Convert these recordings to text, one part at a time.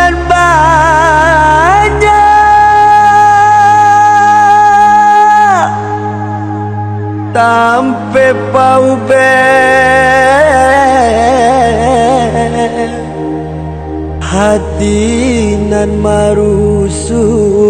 bulan baja tampe pau be hati nan marusuh.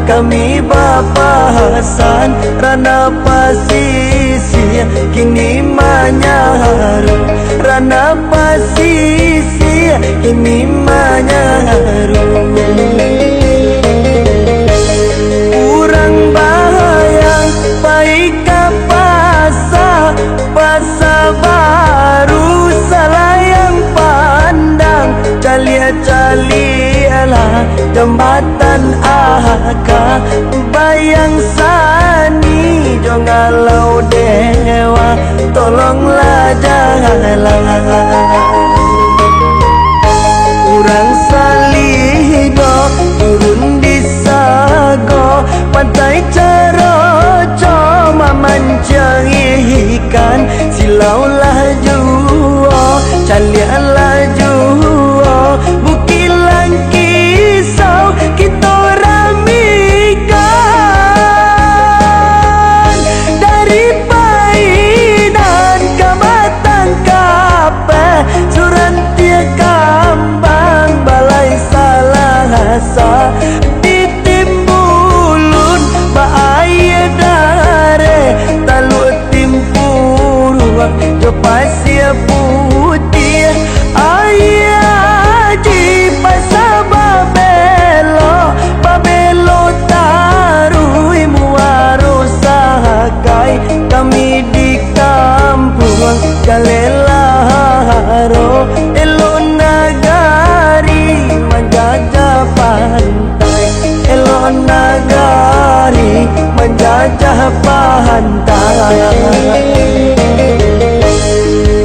Kami bapahasan rana pasisi kini manyaharu rana pasisi kini manyaharu urang bahayang paika pasa baru salayang pandang calia-calialah jembatan aka bayang sani jongalau dewa tolonglah janganlah urang salido turun di sago pantai Ceroco mamancang ikan silaulah juo calialah juo bukilang kisau kita ramikan dari Paidan ke Batang Kape Surantia Kambang Balai Salahasa di Timbulun Baaya Dare Taluk Timpuru ke Pasir Putih ayah di Pasar Babelo Tarui Muaro Sahakai kami di kampung Galelaharo Elo Nagari menjajah pantai Elo Nagari menjajah pantai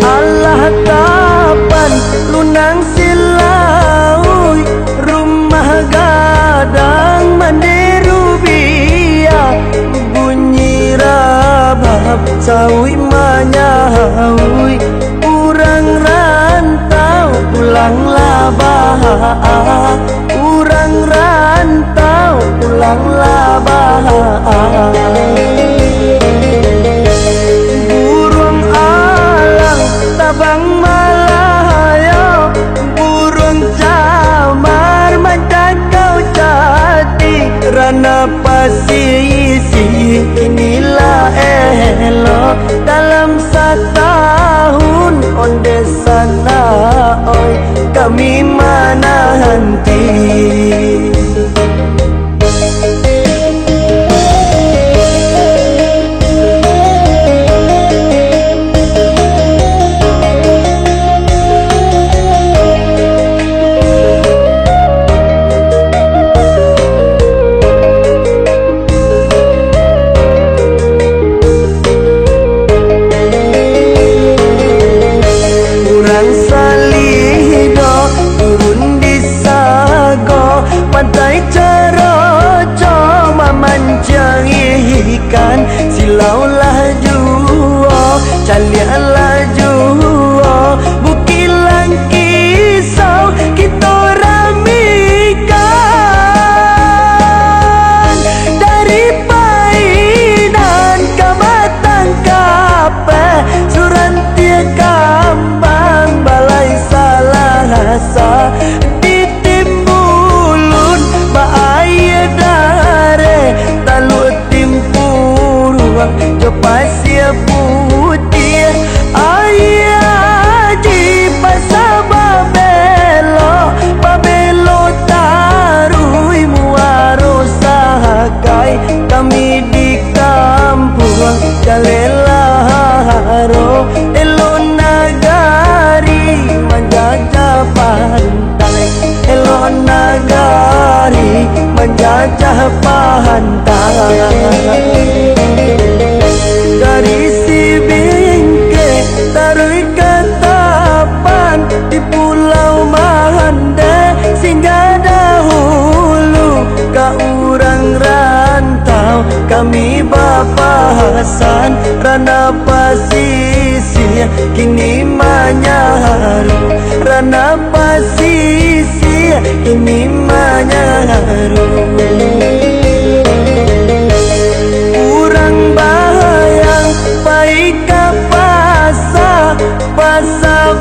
Allah kapan lunang silaui rumah gadang mandiru biak bunyi rabab sawi manyahui urang rantau pulanglah bah urang rantau pulanglah bah burung alang tabang Malayo burung camar menjangkau jati rana pasisi inilah elo dalam setahun onde sana oi kami mana henti Salido turun di sago pahantang. Dari si bingke taruh katapan di pulau Mahande singgah dahulu ka urang rantau kami bapahasan rana pasisir kini manyaru rana pasisir kini manyaru. Urang bayang paika pasa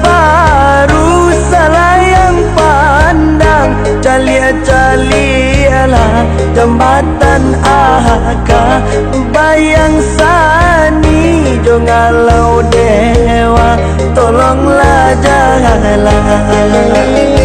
baru salayang pandang calia-calialah jambatan aka bayang sani jongalau dewa tolonglah janganlah